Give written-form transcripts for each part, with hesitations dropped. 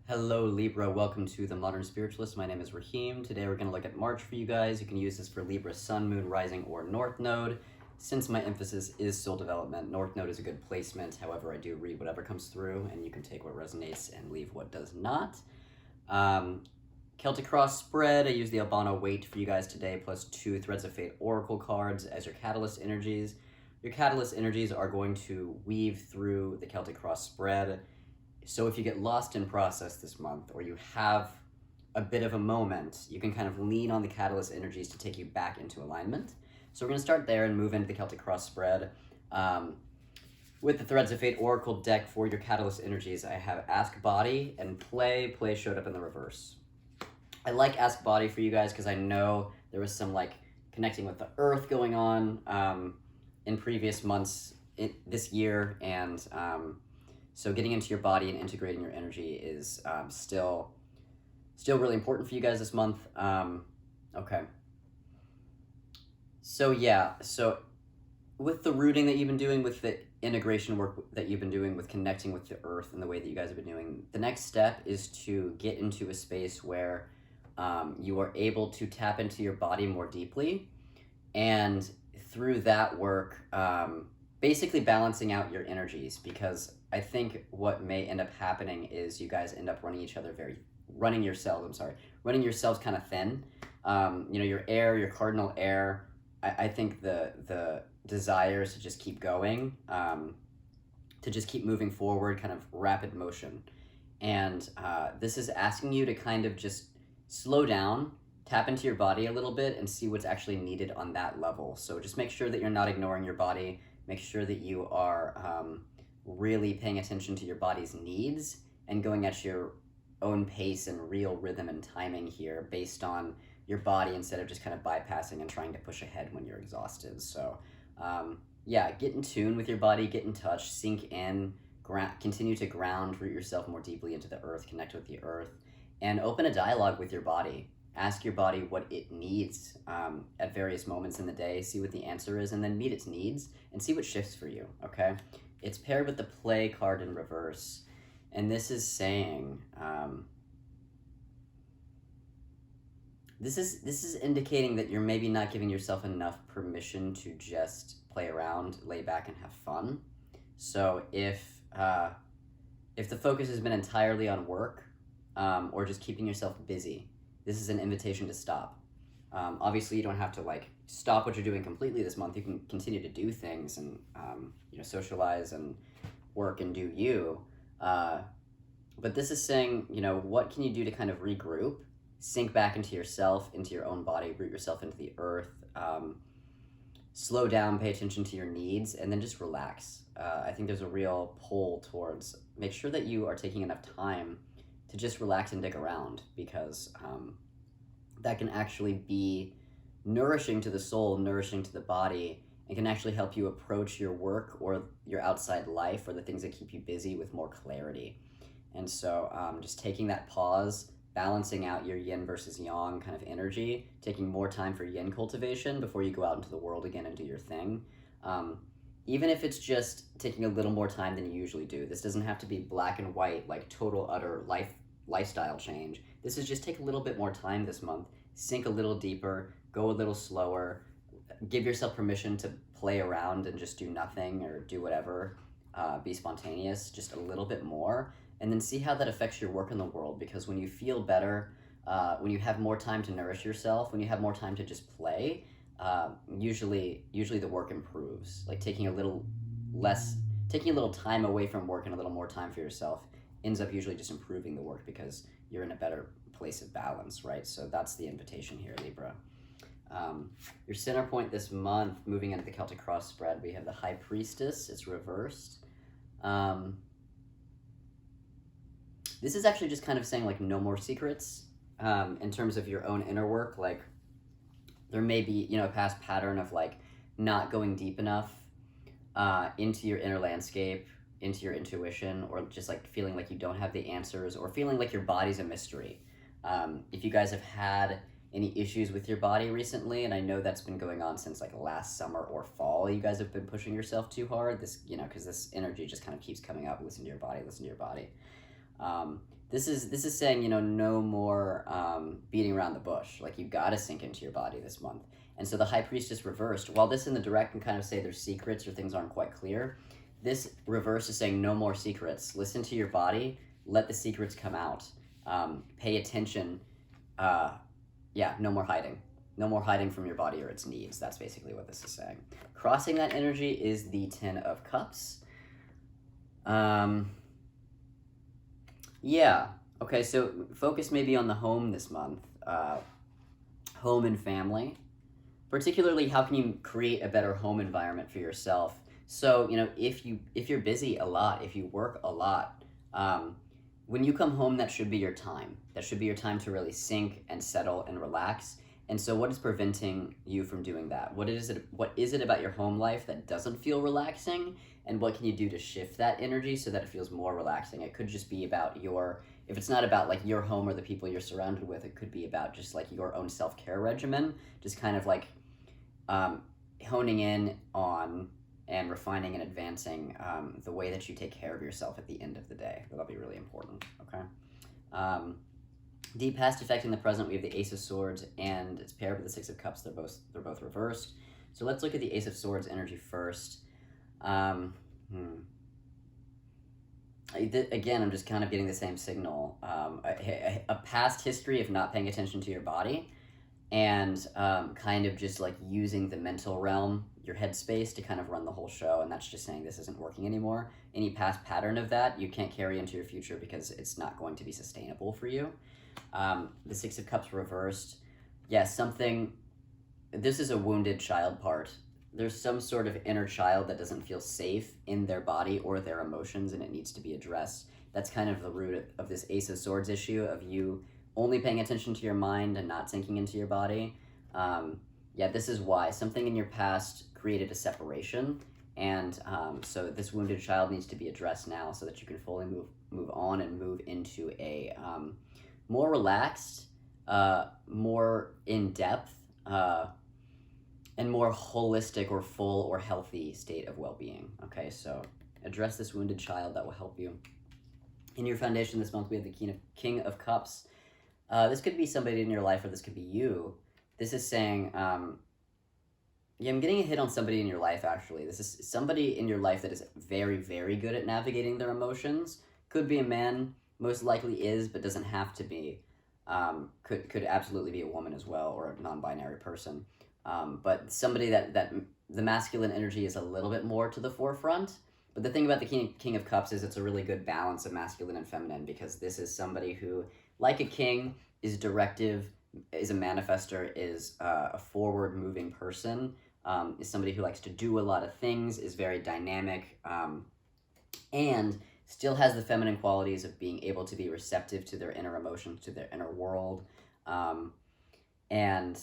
Hello Libra, welcome to The Modern Spiritualist. My name is Raheem. Today we're going to look at March for you guys. You can use this for Libra, Sun, Moon, Rising, or North Node. Since my emphasis is soul development, North Node is a good placement. However, I do read whatever comes through, and you can take what resonates and leave what does not. Celtic Cross spread, I use the Albano weight for you guys today, plus 2 Threads of Fate Oracle cards as your catalyst energies. Your catalyst energies are going to weave through the Celtic Cross spread. So if you get lost in process this month, or you have a bit of a moment, you can kind of lean on the catalyst energies to take you back into alignment. So we're going to start there and move into the Celtic Cross spread. With the Threads of Fate Oracle deck for your catalyst energies, I have Ask Body and Play. Play showed up in the reverse. I like Ask Body for you guys because I know there was some like connecting with the earth going on in previous months this year, and so getting into your body and integrating your energy is still really important for you guys this month. Okay. So yeah, so with the rooting that you've been doing, with the integration work that you've been doing, with connecting with the earth and the way that you guys have been doing, the next step is to get into a space where you are able to tap into your body more deeply, and through that work, basically balancing out your energies, because I think what may end up happening is you guys end up running yourselves kind of thin. Your air, your cardinal air, I think the desires to just keep going, to just keep moving forward, kind of rapid motion. And this is asking you to kind of just slow down, tap into your body a little bit, and see what's actually needed on that level. So just make sure that you're not ignoring your body. Make sure that you are really paying attention to your body's needs and going at your own pace and real rhythm and timing here based on your body, instead of just kind of bypassing and trying to push ahead when you're exhausted. So yeah, get in tune with your body, get in touch, sink in, continue to ground, root yourself more deeply into the earth, connect with the earth, and open a dialogue with your body. Ask your body what it needs at various moments in the day, see what the answer is, and then meet its needs and see what shifts for you, okay? It's paired with the Play card in reverse, and this is saying, this is indicating that you're maybe not giving yourself enough permission to just play around, lay back, and have fun. So if the focus has been entirely on work, or just keeping yourself busy, this is an invitation to stop. Obviously, you don't have to like stop what you're doing completely this month. You can continue to do things and socialize and work and do you. But this is saying, what can you do to kind of regroup, sink back into yourself, into your own body, root yourself into the earth, slow down, pay attention to your needs, and then just relax. I think there's a real pull towards make sure that you are taking enough time to just relax and dig around, because that can actually be nourishing to the soul, nourishing to the body, and can actually help you approach your work or your outside life or the things that keep you busy with more clarity. And so just taking that pause, balancing out your yin versus yang kind of energy, taking more time for yin cultivation before you go out into the world again and do your thing. Even if it's just taking a little more time than you usually do. This doesn't have to be black and white, like total, utter lifestyle change. This is just take a little bit more time this month, sink a little deeper, go a little slower, give yourself permission to play around and just do nothing or do whatever, be spontaneous, just a little bit more, and then see how that affects your work in the world. Because when you feel better, when you have more time to nourish yourself, when you have more time to just play, usually the work improves. Like taking a little time away from work and a little more time for yourself ends up usually just improving the work, because you're in a better place of balance, right? So that's the invitation here, Libra. Your center point this month, moving into the Celtic Cross spread, we have the High Priestess. It's reversed. This is actually just kind of saying like no more secrets in terms of your own inner work. Like there may be, a past pattern of like not going deep enough into your inner landscape, into your intuition, or just like feeling like you don't have the answers, or feeling like your body's a mystery. If you guys have had any issues with your body recently, and I know that's been going on since like last summer or fall, you guys have been pushing yourself too hard, this, because this energy just kind of keeps coming up. Listen to your body, listen to your body. This is saying, you know, no more beating around the bush. Like, you gotta sink into your body this month. And so the High Priestess reversed, while this in the direct can kind of say there's secrets or things aren't quite clear, this reverse is saying no more secrets. Listen to your body. Let the secrets come out. Pay attention. Yeah, no more hiding. No more hiding from your body or its needs. That's basically what this is saying. Crossing that energy is the Ten of Cups. Yeah. Okay, so focus maybe on the home this month. Home and family. Particularly, how can you create a better home environment for yourself? So, you know, if you're busy a lot, if you work a lot, when you come home, that should be your time. That should be your time to really sink and settle and relax. And so what is preventing you from doing that? What is it about your home life that doesn't feel relaxing? And what can you do to shift that energy so that it feels more relaxing? It could just be about if it's not about like your home or the people you're surrounded with, it could be about just like your own self-care regimen, just kind of like honing in on and refining and advancing the way that you take care of yourself at the end of the day. That'll be really important, okay? Deep past affecting the present, we have the Ace of Swords, and it's paired with the Six of Cups. They're both reversed. So let's look at the Ace of Swords energy first. Again, I'm just kind of getting the same signal. A past history of not paying attention to your body, and kind of just like using the mental realm, your headspace, to kind of run the whole show, and that's just saying this isn't working anymore. Any past pattern of that you can't carry into your future because it's not going to be sustainable for you. The Six of Cups reversed. Yes, this is a wounded child part. There's some sort of inner child that doesn't feel safe in their body or their emotions, and it needs to be addressed. That's kind of the root of this Ace of Swords issue, of you only paying attention to your mind and not sinking into your body. Yeah, this is why. Something in your past created a separation, and so this wounded child needs to be addressed now so that you can fully move on and move into a more relaxed, more in-depth, and more holistic or full or healthy state of well-being. Okay, so address this wounded child. That will help you. In your foundation this month, we have the King of Cups. This could be somebody in your life, or this could be you. This is saying, yeah, I'm getting a hit on somebody in your life, actually. This is somebody in your life that is very, very good at navigating their emotions. Could be a man, most likely is, but doesn't have to be. Could absolutely be a woman as well, or a non-binary person. But somebody that the masculine energy is a little bit more to the forefront. But the thing about the King of Cups is it's a really good balance of masculine and feminine, because this is somebody who, like a king, is directive, is a manifester, is a forward-moving person, is somebody who likes to do a lot of things, is very dynamic, and still has the feminine qualities of being able to be receptive to their inner emotions, to their inner world, and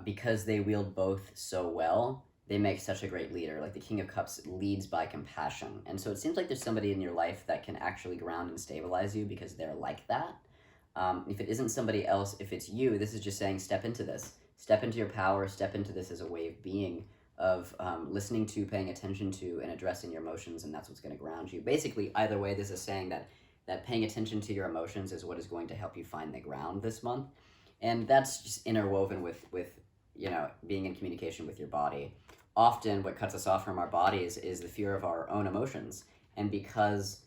because they wield both so well, they make such a great leader. Like the King of Cups leads by compassion, and so it seems like there's somebody in your life that can actually ground and stabilize you because they're like that. If it isn't somebody else, if it's you, this is just saying step into this. Step into your power, step into this as a way of being, of listening to, paying attention to, and addressing your emotions, and that's what's going to ground you. Basically, either way, this is saying that paying attention to your emotions is what is going to help you find the ground this month. And that's just interwoven with you know, being in communication with your body. Often what cuts us off from our bodies is the fear of our own emotions. And because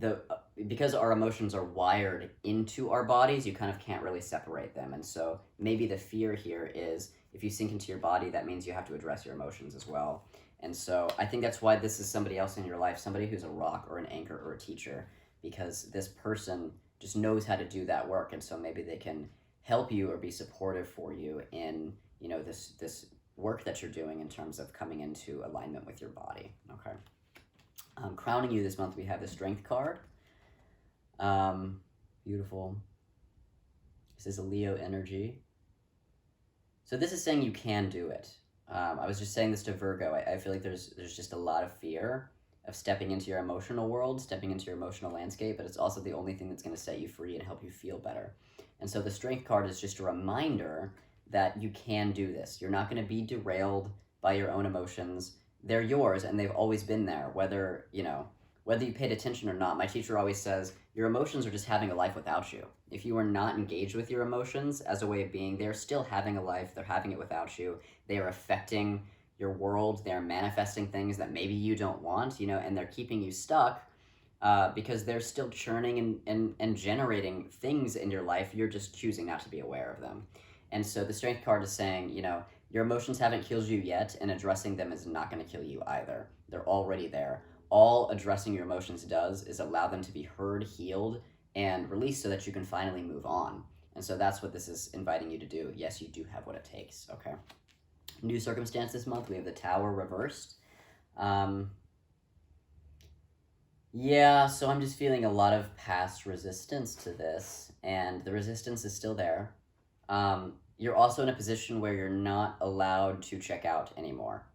our emotions are wired into our bodies, you kind of can't really separate them. And so maybe the fear here is, if you sink into your body, that means you have to address your emotions as well. And so I think that's why this is somebody else in your life, somebody who's a rock or an anchor or a teacher, because this person just knows how to do that work. And so maybe they can help you or be supportive for you in, you know, this work that you're doing in terms of coming into alignment with your body. Okay. Crowning you this month, we have the Strength card. Beautiful. This is a Leo energy. So this is saying you can do it. I was just saying this to Virgo. I feel like there's just a lot of fear of stepping into your emotional world, stepping into your emotional landscape, but it's also the only thing that's going to set you free and help you feel better. And so the Strength card is just a reminder that you can do this. You're not going to be derailed by your own emotions. They're yours, and they've always been there, whether, you know, whether you paid attention or not. My teacher always says, your emotions are just having a life without you. If you are not engaged with your emotions as a way of being, they're still having a life, they're having it without you. They are affecting your world, they're manifesting things that maybe you don't want, and they're keeping you stuck because they're still churning and generating things in your life. You're just choosing not to be aware of them. And so the Strength card is saying, your emotions haven't killed you yet, and addressing them is not going to kill you either. They're already there. All addressing your emotions does is allow them to be heard, healed, and released so that you can finally move on. And so that's what this is inviting you to do. Yes, you do have what it takes, okay? New circumstance this month, we have the Tower reversed. Yeah, so I'm just feeling a lot of past resistance to this, and the resistance is still there. You're also in a position where you're not allowed to check out anymore.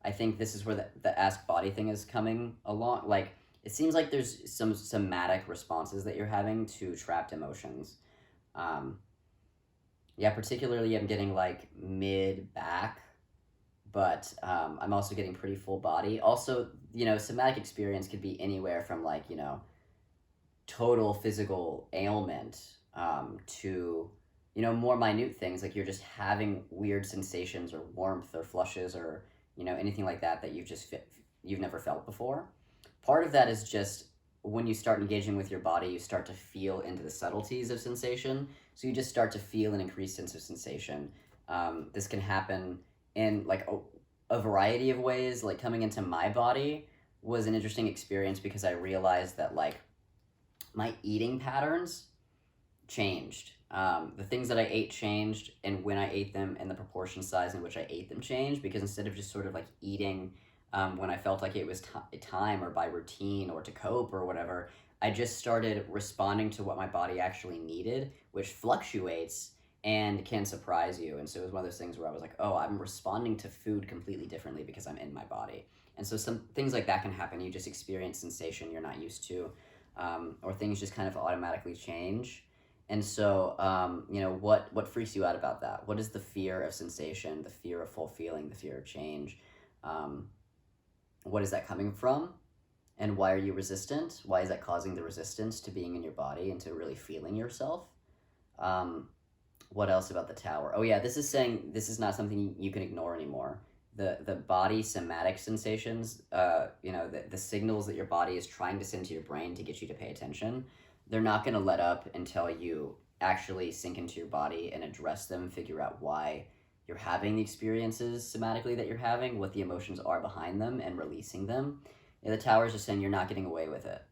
I think this is where the ask body thing is coming along. Like, it seems like there's some somatic responses that you're having to trapped emotions. Yeah, particularly I'm getting like mid back, but I'm also getting pretty full body. Also, somatic experience could be anywhere from like, total physical ailment to, more minute things like you're just having weird sensations or warmth or flushes or, anything like that you've never felt before. Part of that is just when you start engaging with your body, you start to feel into the subtleties of sensation. So you just start to feel an increased sense of sensation. This can happen in like a variety of ways. Like coming into my body was an interesting experience because I realized that like my eating patterns changed. The things that I ate changed, and when I ate them, and the proportion size in which I ate them changed, because instead of just sort of like eating when I felt like it was time or by routine or to cope or whatever, I just started responding to what my body actually needed, which fluctuates and can surprise you. And so it was one of those things where I was like, oh, I'm responding to food completely differently because I'm in my body. And so some things like that can happen. You just experience sensation you're not used to, or things just kind of automatically change. And so, what freaks you out about that? What is the fear of sensation, the fear of full feeling, the fear of change? What is that coming from? And why are you resistant? Why is that causing the resistance to being in your body and to really feeling yourself? What else about the Tower? Oh yeah, this is saying this is not something you can ignore anymore. The body somatic sensations, the signals that your body is trying to send to your brain to get you to pay attention, they're not going to let up until you actually sink into your body and address them, figure out why you're having the experiences somatically that you're having, what the emotions are behind them, and releasing them. The Tower is just saying you're not getting away with it.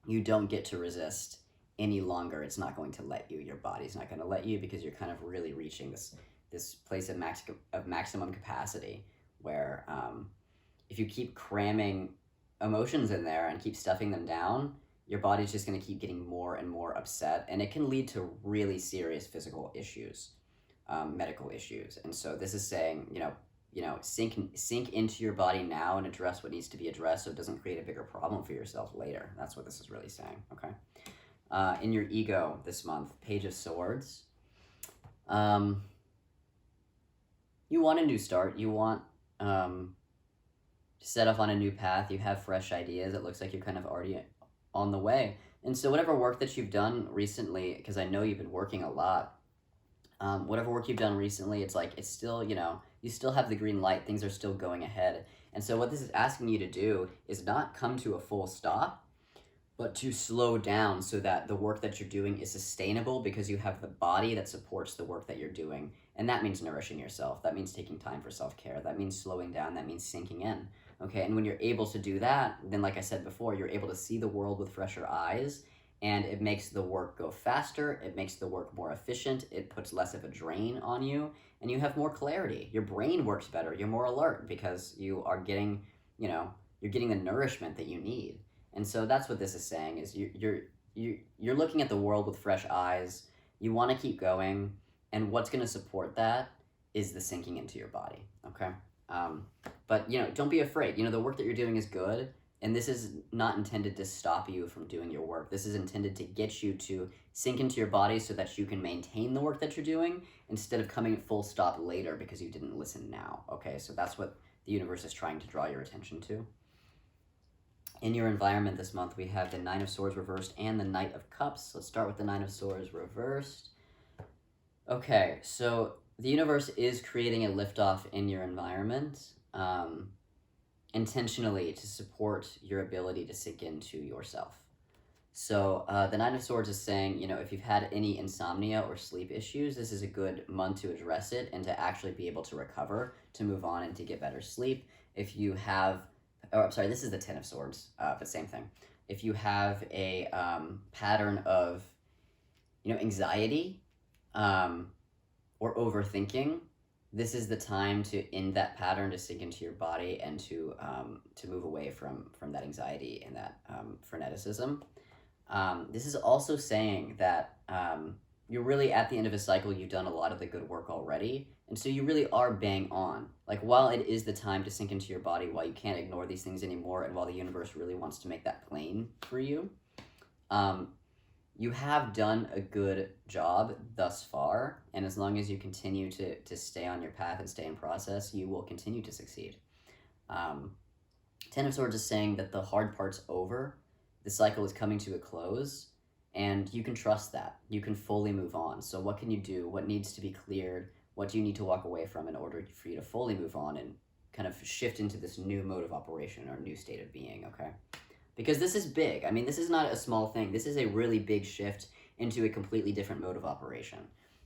You don't get to resist any longer. It's not going to let you. Your body's not going to let you because you're kind of really reaching this place of maximum capacity where if you keep cramming emotions in there and keep stuffing them down, your body's just going to keep getting more and more upset, and it can lead to really serious physical issues, medical issues. And so this is saying, sink into your body now and address what needs to be addressed so it doesn't create a bigger problem for yourself later. That's what this is really saying, okay? In your ego this month, Page of Swords. You want a new start. You want to set off on a new path. You have fresh ideas. It looks like you're kind of already on the way. And so whatever work that you've done recently, because I know you've been working a lot, whatever work you've done recently, it's like, it's still, you still have the green light. Things are still going ahead. And so what this is asking you to do is not come to a full stop, but to slow down so that the work that you're doing is sustainable because you have the body that supports the work that you're doing. And that means nourishing yourself. That means taking time for self-care. That means slowing down. That means sinking in. Okay, and when you're able to do that, then like I said before, you're able to see the world with fresher eyes, and it makes the work go faster. It makes the work more efficient. It puts less of a drain on you, and you have more clarity. Your brain works better. You're more alert because you are getting, you're getting the nourishment that you need. And so that's what this is saying, is you're looking at the world with fresh eyes. You want to keep going, and what's going to support that is the sinking into your body, okay? But, don't be afraid. The work that you're doing is good, and this is not intended to stop you from doing your work. This is intended to get you to sink into your body so that you can maintain the work that you're doing instead of coming at full stop later because you didn't listen now, okay? So that's what the universe is trying to draw your attention to. in your environment this month, we have the Nine of Swords reversed and the Knight of Cups. Let's start with the Nine of Swords reversed. Okay, so the universe is creating a liftoff in your environment intentionally to support your ability to sink into yourself. So the Nine of Swords is saying, if you've had any insomnia or sleep issues, this is a good month to address it and to actually be able to recover, to move on and to get better sleep. If you have, I'm sorry, this is the Ten of Swords, but same thing. If you have a pattern of, anxiety or overthinking, this is the time to end that pattern, to sink into your body, and to move away from that anxiety and that freneticism. This is also saying that you're really at the end of a cycle. You've done a lot of the good work already, and so you really are bang on. Like, while it is the time to sink into your body, while you can't ignore these things anymore, and while the universe really wants to make that plain for you, you have done a good job thus far, and as long as you continue to stay on your path and stay in process, you will continue to succeed. Ten of Swords is saying that the hard part's over, the cycle is coming to a close, and you can trust that. You can fully move on. So what can you do? What needs to be cleared? What do you need to walk away from in order for you to fully move on and kind of shift into this new mode of operation or new state of being, okay? Because this is big. I mean, this is not a small thing. This is a really big shift into a completely different mode of operation.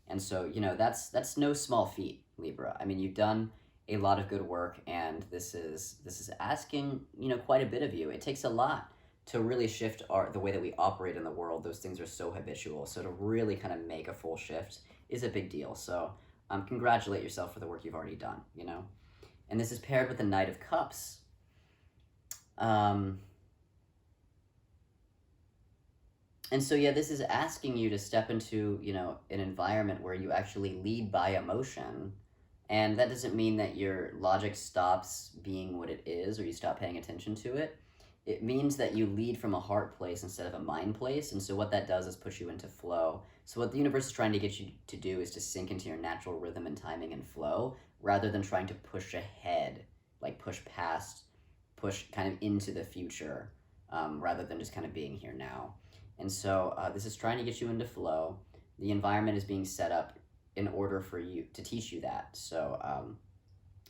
And so, that's no small feat, Libra. I mean, you've done a lot of good work, and this is asking, quite a bit of you. It takes a lot to really shift the way that we operate in the world. Those things are so habitual. So to really kind of make a full shift is a big deal. So congratulate yourself for the work you've already done, And this is paired with the Knight of Cups. And so, this is asking you to step into, an environment where you actually lead by emotion. And that doesn't mean that your logic stops being what it is or you stop paying attention to it. It means that you lead from a heart place instead of a mind place. And so what that does is push you into flow. So what the universe is trying to get you to do is to sink into your natural rhythm and timing and flow, rather than trying to push ahead, like push past, push kind of into the future, rather than just kind of being here now. And so this is trying to get you into flow. The environment is being set up in order for you to teach you that. So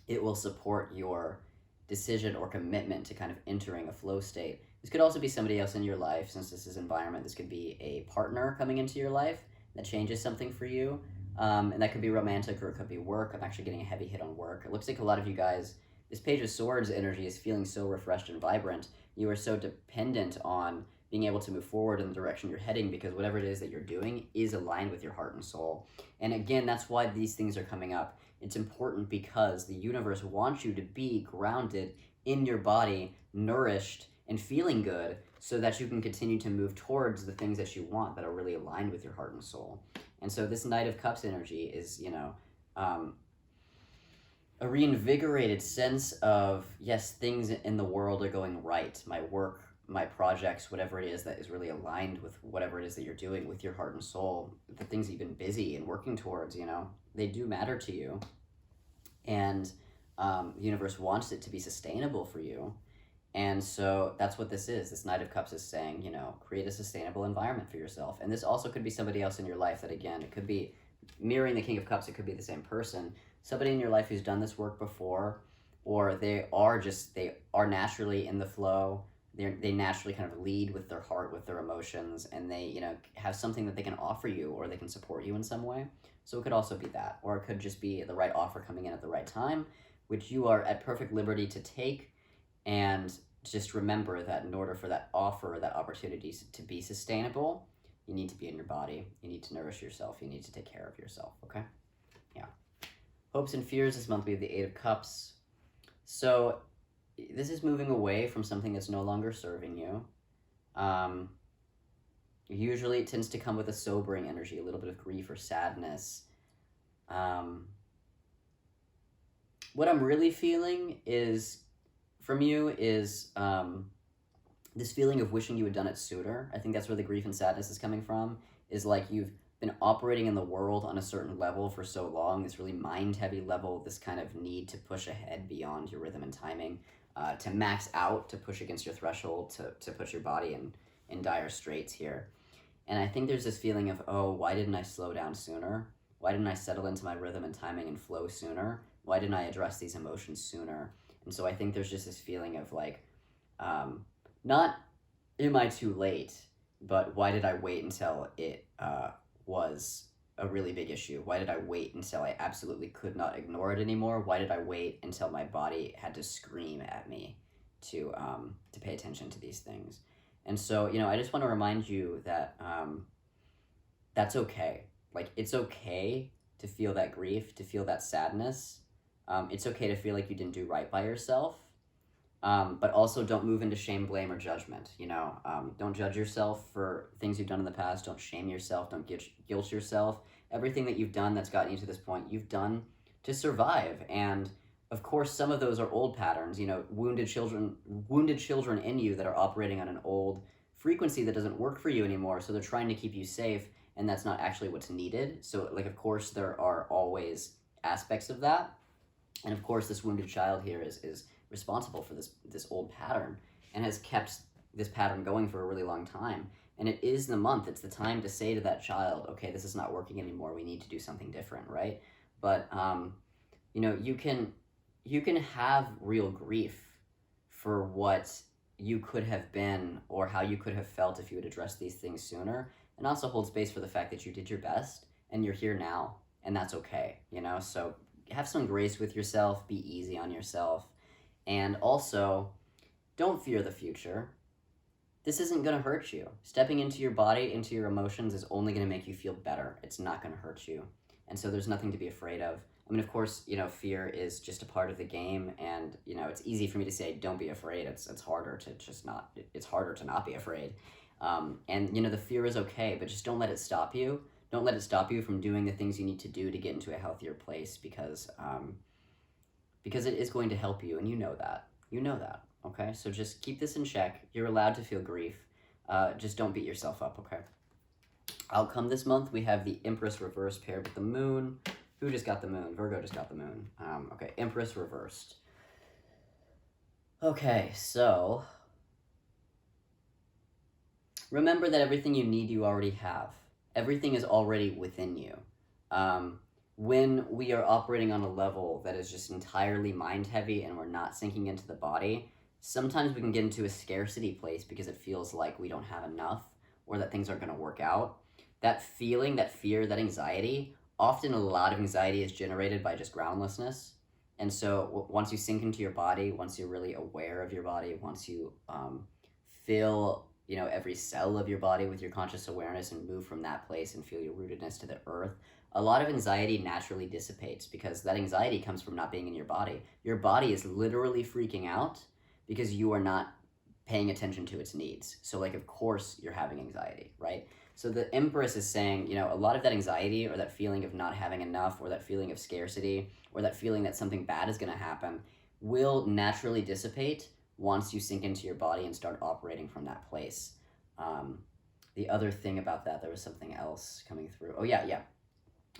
it will support your decision or commitment to kind of entering a flow state. This could also be somebody else in your life. Since this is environment, this could be a partner coming into your life that changes something for you. And that could be romantic, or it could be work. I'm actually getting a heavy hit on work. It looks like a lot of you guys, this Page of Swords energy is feeling so refreshed and vibrant. You are so dependent on being able to move forward in the direction you're heading, because whatever it is that you're doing is aligned with your heart and soul. And again, that's why these things are coming up. It's important because the universe wants you to be grounded in your body, nourished and feeling good, so that you can continue to move towards the things that you want that are really aligned with your heart and soul. And so this Knight of Cups energy is, a reinvigorated sense of, yes, things in the world are going right. My work, my projects, whatever it is that is really aligned with whatever it is that you're doing with your heart and soul, the things you've been busy and working towards, they do matter to you. And the universe wants it to be sustainable for you. And so that's what this is. This Knight of Cups is saying, create a sustainable environment for yourself. And this also could be somebody else in your life that, again, it could be mirroring the King of Cups. It could be the same person. Somebody in your life who's done this work before, or they are naturally in the flow. They naturally kind of lead with their heart, with their emotions, and they, have something that they can offer you, or they can support you in some way. So it could also be that, or it could just be the right offer coming in at the right time, which you are at perfect liberty to take. And just remember that in order for that offer, that opportunity to be sustainable, you need to be in your body. You need to nourish yourself. You need to take care of yourself, okay? Yeah. Hopes and fears this month, we have the Eight of Cups. So this is moving away from something that's no longer serving you. Usually it tends to come with a sobering energy, a little bit of grief or sadness. What I'm really feeling from you is this feeling of wishing you had done it sooner. I think that's where the grief and sadness is coming from, is like you've been operating in the world on a certain level for so long, this really mind-heavy level, this kind of need to push ahead beyond your rhythm and timing. to max out, to push against your threshold, to put your body in dire straits here. And I think there's this feeling of, oh, why didn't I slow down sooner? Why didn't I settle into my rhythm and timing and flow sooner? Why didn't I address these emotions sooner? And so I think there's just this feeling of like, not am I too late, but why did I wait until it was a really big issue? Why did I wait until I absolutely could not ignore it anymore? Why did I wait until my body had to scream at me to pay attention to these things? And so, I just want to remind you that that's okay. Like, it's okay to feel that grief, to feel that sadness. It's okay to feel like you didn't do right by yourself. But also don't move into shame, blame, or judgment. Don't judge yourself for things you've done in the past. Don't shame yourself. Don't guilt yourself. Everything that you've done that's gotten you to this point, you've done to survive. And of course, some of those are old patterns. Wounded children in you that are operating on an old frequency that doesn't work for you anymore. So they're trying to keep you safe, and that's not actually what's needed. So, of course, there are always aspects of that. And of course, this wounded child here is responsible for this old pattern and has kept this pattern going for a really long time. And it is the month, it's the time to say to that child, okay, this is not working anymore, we need to do something different, right? But you can have real grief for what you could have been or how you could have felt if you had addressed these things sooner, and also hold space for the fact that you did your best and you're here now, and that's okay. So have some grace with yourself, be easy on yourself. And also, don't fear the future. This isn't going to hurt you. Stepping into your body, into your emotions, is only going to make you feel better. It's not going to hurt you. And so there's nothing to be afraid of. I mean, of course, fear is just a part of the game. And, it's easy for me to say, don't be afraid. It's harder to just not, it's harder to not be afraid. And, the fear is okay, but just don't let it stop you. Don't let it stop you from doing the things you need to do to get into a healthier place, because it is going to help you, and you know that. Okay? So just keep this in check. You're allowed to feel grief. Just don't beat yourself up, okay? Outcome this month, we have the Empress Reverse paired with the Moon. Who just got the Moon? Virgo just got the Moon. Okay, Empress Reversed. Okay, so remember that everything you need, you already have. Everything is already within you. When we are operating on a level that is just entirely mind heavy and we're not sinking into the body, sometimes we can get into a scarcity place because it feels like we don't have enough or that things aren't going to work out. That feeling, that fear, that anxiety, often a lot of anxiety is generated by just groundlessness. And so once you sink into your body, once you're really aware of your body, once you feel every cell of your body with your conscious awareness and move from that place and feel your rootedness to the earth, a lot of anxiety naturally dissipates, because that anxiety comes from not being in your body. Your body is literally freaking out because you are not paying attention to its needs. So of course you're having anxiety, right? So the Empress is saying, a lot of that anxiety or that feeling of not having enough or that feeling of scarcity or that feeling that something bad is going to happen will naturally dissipate once you sink into your body and start operating from that place. The other thing about that, there was something else coming through. Oh, yeah.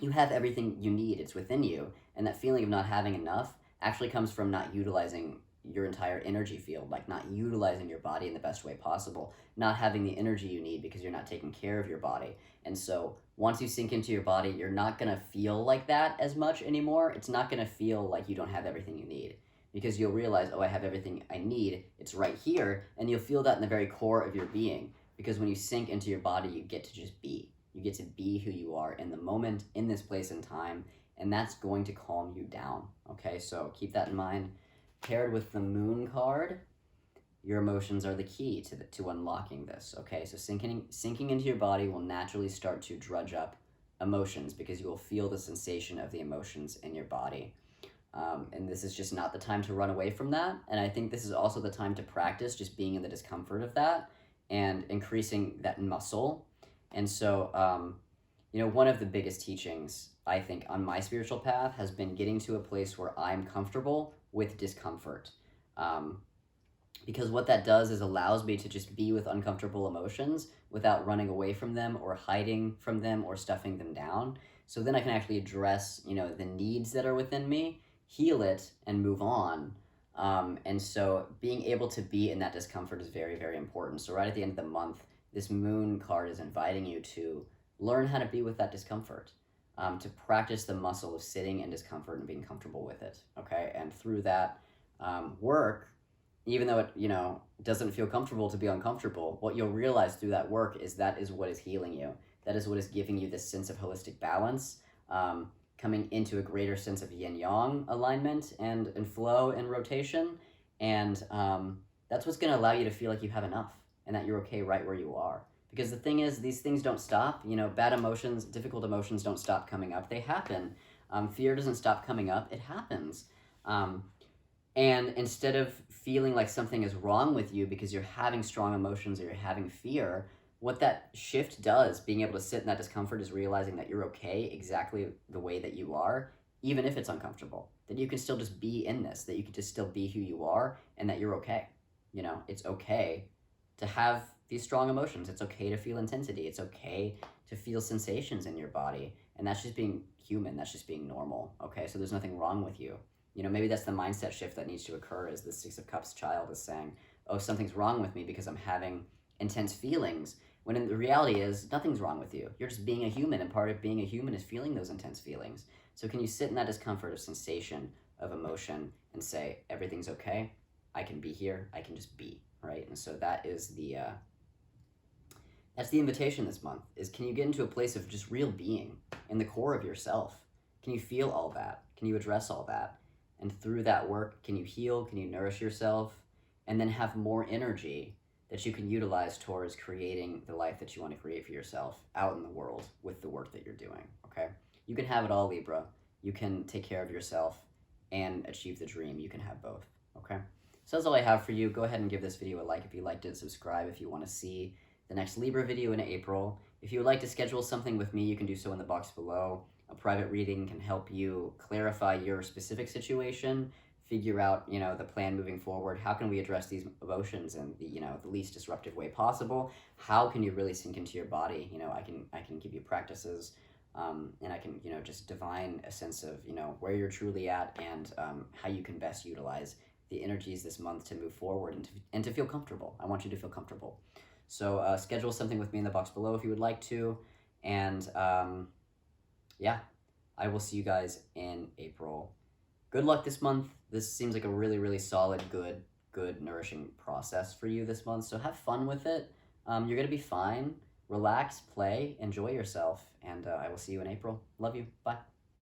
You have everything you need. It's within you. And that feeling of not having enough actually comes from not utilizing your entire energy field, not utilizing your body in the best way possible, not having the energy you need because you're not taking care of your body. And so once you sink into your body, you're not going to feel like that as much anymore. It's not going to feel like you don't have everything you need, because you'll realize, oh, I have everything I need. It's right here. And you'll feel that in the very core of your being, because when you sink into your body, you get to just be. You get to be who you are in the moment, in this place and time, and that's going to calm you down, okay? So keep that in mind. Paired with the Moon card, your emotions are the key to unlocking this, okay? So sinking into your body will naturally start to drudge up emotions, because you will feel the sensation of the emotions in your body. And this is just not the time to run away from that. And I think this is also the time to practice just being in the discomfort of that and increasing that muscle. And so, one of the biggest teachings, I think, on my spiritual path has been getting to a place where I'm comfortable with discomfort. Because what that does is allows me to just be with uncomfortable emotions without running away from them or hiding from them or stuffing them down. So then I can actually address, the needs that are within me, heal it, and move on. And so being able to be in that discomfort is very, very important. So right at the end of the month, this moon card is inviting you to learn how to be with that discomfort, to practice the muscle of sitting in discomfort and being comfortable with it. Okay, and through that work, even though it doesn't feel comfortable to be uncomfortable, what you'll realize through that work is that is what is healing you. That is what is giving you this sense of holistic balance, coming into a greater sense of yin yang alignment and flow and rotation, and that's what's going to allow you to feel like you have enough and that you're okay right where you are. Because the thing is, these things don't stop. Bad emotions, difficult emotions don't stop coming up. They happen. Fear doesn't stop coming up. It happens. And instead of feeling like something is wrong with you because you're having strong emotions or you're having fear, what that shift does, being able to sit in that discomfort, is realizing that you're okay exactly the way that you are, even if it's uncomfortable. That you can still just be in this, that you can just still be who you are, and that you're okay. It's okay to have these strong emotions. It's okay to feel intensity. It's okay to feel sensations in your body. And that's just being human. That's just being normal. Okay, so there's nothing wrong with you. Maybe that's the mindset shift that needs to occur, is the Six of Cups child is saying, oh, something's wrong with me because I'm having intense feelings. When in the reality is, nothing's wrong with you. You're just being a human, and part of being a human is feeling those intense feelings. So can you sit in that discomfort of sensation, of emotion, and say, everything's okay, I can be here, I can just be, right? And so that is that's the invitation this month, is can you get into a place of just real being in the core of yourself? Can you feel all that? Can you address all that? And through that work, can you heal? Can you nourish yourself? And then have more energy that you can utilize towards creating the life that you want to create for yourself out in the world with the work that you're doing, okay? You can have it all, Libra. You can take care of yourself and achieve the dream. You can have both, okay? So that's all I have for you. Go ahead and give this video a like if you liked it. Subscribe if you want to see the next Libra video in April. If you would like to schedule something with me, you can do so in the box below. A private reading can help you clarify your specific situation, figure out, the plan moving forward. How can we address these emotions in the least disruptive way possible? How can you really sink into your body? I can give you practices, and I can, just divine a sense of, where you're truly at, and how you can best utilize the energies this month to move forward and to feel comfortable. I want you to feel comfortable. So schedule something with me in the box below if you would like to. And yeah, I will see you guys in April. Good luck this month. This seems like a really, really solid, good, nourishing process for you this month. So have fun with it. You're going to be fine. Relax, play, enjoy yourself. And I will see you in April. Love you. Bye.